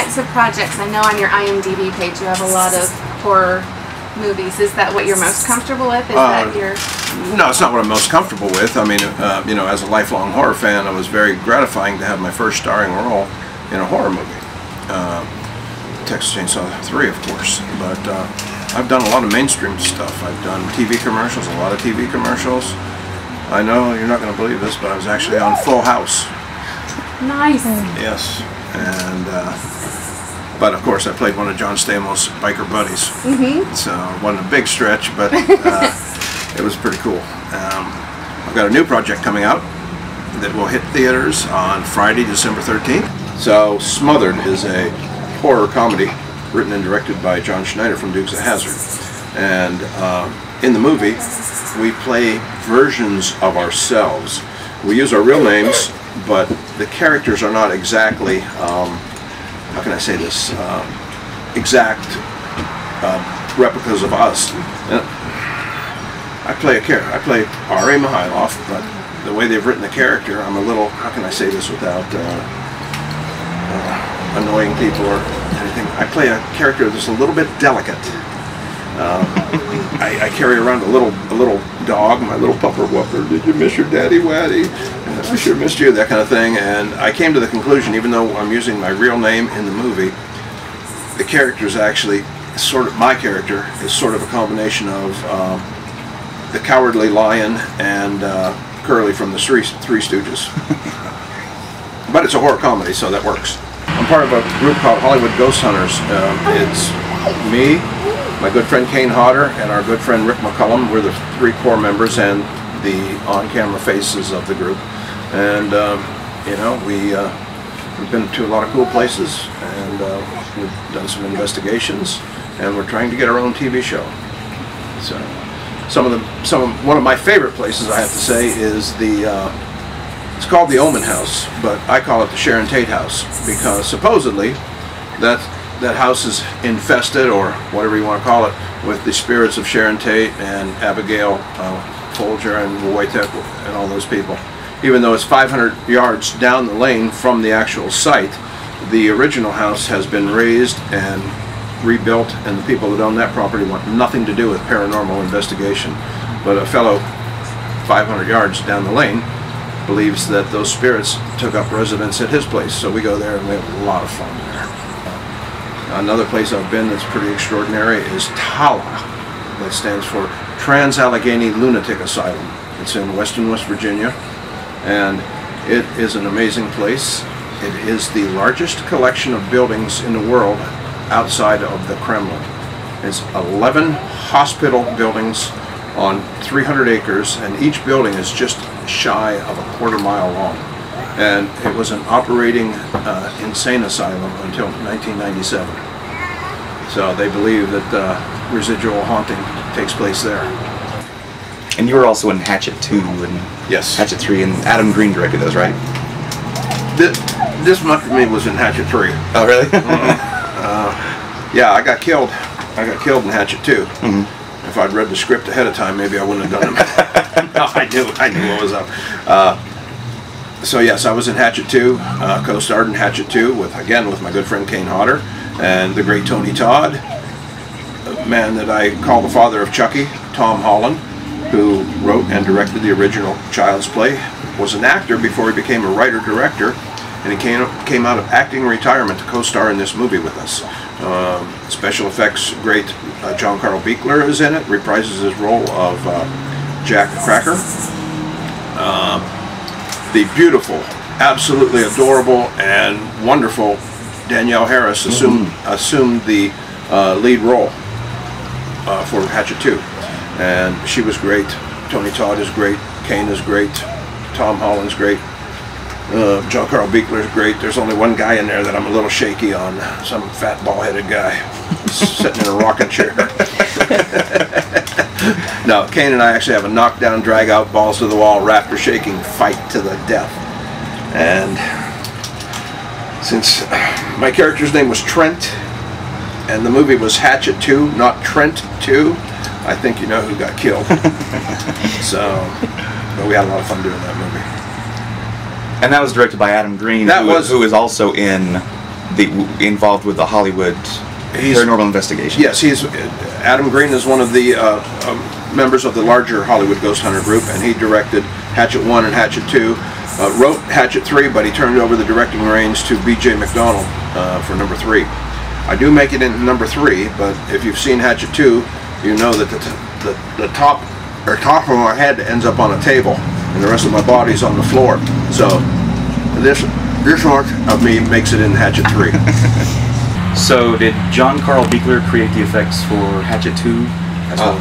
types of projects? I know on your IMDb page you have a lot of horror movies. Is that what you're most comfortable with? Is that your... No, it's not what I'm most comfortable with. I mean, you know, as a lifelong horror fan, it was very gratifying to have my first starring role in a horror movie. Texas Chainsaw 3, of course. But I've done a lot of mainstream stuff. I've done TV commercials, a lot of TV commercials. I know you're not going to believe this, but I was actually on Full House. Nice. Yes. And, but of course I played one of John Stamos' biker buddies. So it wasn't a big stretch, but it was pretty cool. I've got a new project coming out that will hit theaters on Friday, December 13th. So Smothered is a horror comedy written and directed by John Schneider from Dukes of Hazzard. And in the movie, we play versions of ourselves. We use our real names, but the characters are not exactly, how can I say this, exact replicas of us. I play R.A. Mihailoff, but the way they've written the character, I'm a little, how can I say this without annoying people or anything. I play a character that's a little bit delicate. I carry around a little dog, my little pupper whopper. Did you miss your daddy waddy? I sure missed you, that kind of thing. And I came to the conclusion, even though I'm using my real name in the movie, the character is actually sort of, my character is sort of a combination of the Cowardly Lion and Curly from the Three Stooges. But it's a horror comedy, so that works. I'm part of a group called Hollywood Ghost Hunters. It's me, my good friend Kane Hodder, and our good friend Rick McCullum. We're the three core members and the on-camera faces of the group. And you know, we've been to a lot of cool places, and we've done some investigations, and we're trying to get our own TV show. So one of my favorite places, I have to say, is it's called the Omen House, but I call it the Sharon Tate House, because supposedly that house is infested, or whatever you want to call it, with the spirits of Sharon Tate and Abigail Folger and Wojtek and all those people. Even though it's 500 yards down the lane from the actual site, the original house has been razed and rebuilt, and the people that own that property want nothing to do with paranormal investigation. But a fellow 500 yards down the lane believes that those spirits took up residence at his place, so we go there and we have a lot of fun there. Another place I've been that's pretty extraordinary is TALA. That stands for Trans-Allegheny Lunatic Asylum. It's in Weston, West Virginia, and it is an amazing place. It is the largest collection of buildings in the world outside of the Kremlin. It's 11 hospital buildings on 300 acres, and each building is just shy of a quarter-mile long. And it was an operating insane asylum until 1997. So they believe that residual haunting takes place there. And you were also in Hatchet 2 and yes. Hatchet 3, and Adam Green directed those, right? This much of me was in Hatchet 3. Oh, really? Yeah, I got killed. I got killed in Hatchet 2. If I'd read the script ahead of time, maybe I wouldn't have done it. No, I knew what was up. So yes, I was in Hatchet 2, co-starred in Hatchet 2 with my good friend Kane Hodder and the great Tony Todd, a man that I call the father of Chucky, Tom Holland, who wrote and directed the original Child's Play, was an actor before he became a writer-director, and he came out of acting retirement to co-star in this movie with us. Special effects great John Carl Buechler is in it, reprises his role of Jack Cracker. The beautiful, absolutely adorable and wonderful Danielle Harris assumed the lead role for Hatchet 2, and she was great. Tony Todd is great, Kane is great, Tom Holland's great, John Carl Buechler is great. There's only one guy in there that I'm a little shaky on, some fat ball-headed guy sitting in a rocking chair. No, Kane and I actually have a knockdown, drag-out, balls to the wall, rafter shaking fight to the death. And since my character's name was Trent, and the movie was Hatchet 2, not Trent 2, I think you know who got killed. So, but we had a lot of fun doing that movie. And that was directed by Adam Green, who is also in involved with the Hollywood paranormal investigation. Yes, Adam Green is one of the members of the larger Hollywood Ghost Hunter group, and he directed Hatchet 1 and Hatchet 2. Wrote Hatchet 3, but he turned over the directing reins to B.J. McDonald for number 3. I do make it in number 3, but if you've seen Hatchet 2, you know that the top of my head ends up on a table, and the rest of my body's on the floor. So this part of me makes it in Hatchet 3. So did John Carl Buechler create the effects for Hatchet 2 as well?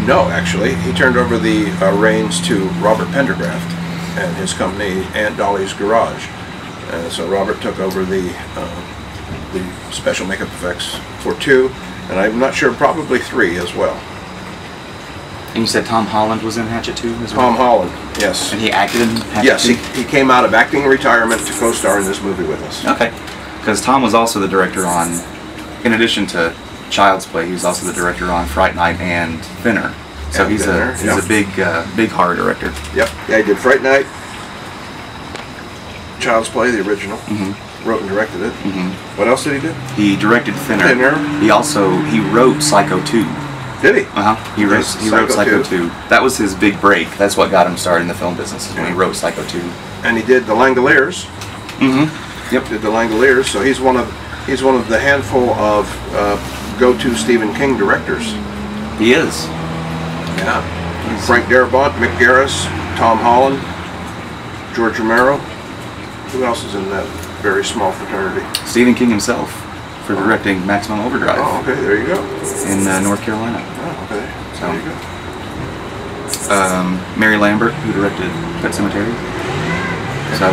No, actually. He turned over the reins to Robert Pendergraft and his company, Aunt Dolly's Garage. So Robert took over the special makeup effects for 2, and I'm not sure, probably 3 as well. And you said Tom Holland was in Hatchet 2 as well? Tom Holland, yes. And he acted in Hatchet 2? Yes, he came out of acting retirement to co-star in this movie with us. Okay. Because Tom was also the director on, in addition to Child's Play, he was also the director on Fright Night and Thinner. So he's a big horror director. Yep. Yeah, he did Fright Night, Child's Play, the original. Wrote and directed it. What else did he do? He directed Thinner. He wrote Psycho 2. Did he? He wrote Psycho 2. That was his big break. That's what got him started in the film business, is when he wrote Psycho 2. And he did The Langoliers. Yep. Did The Langoliers. So he's one of the handful of go-to Stephen King directors. He is. Yeah. Frank Darabont, Mick Garris, Tom Holland, George Romero. Who else is in that very small fraternity? Stephen King himself, for directing Maximum Overdrive. Oh, okay, there you go. In North Carolina. Oh, okay. So, there you go. Mary Lambert, who directed Pet Sematary. So,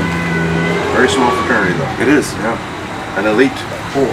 very small fraternity, though. It is. Yeah. An elite 4.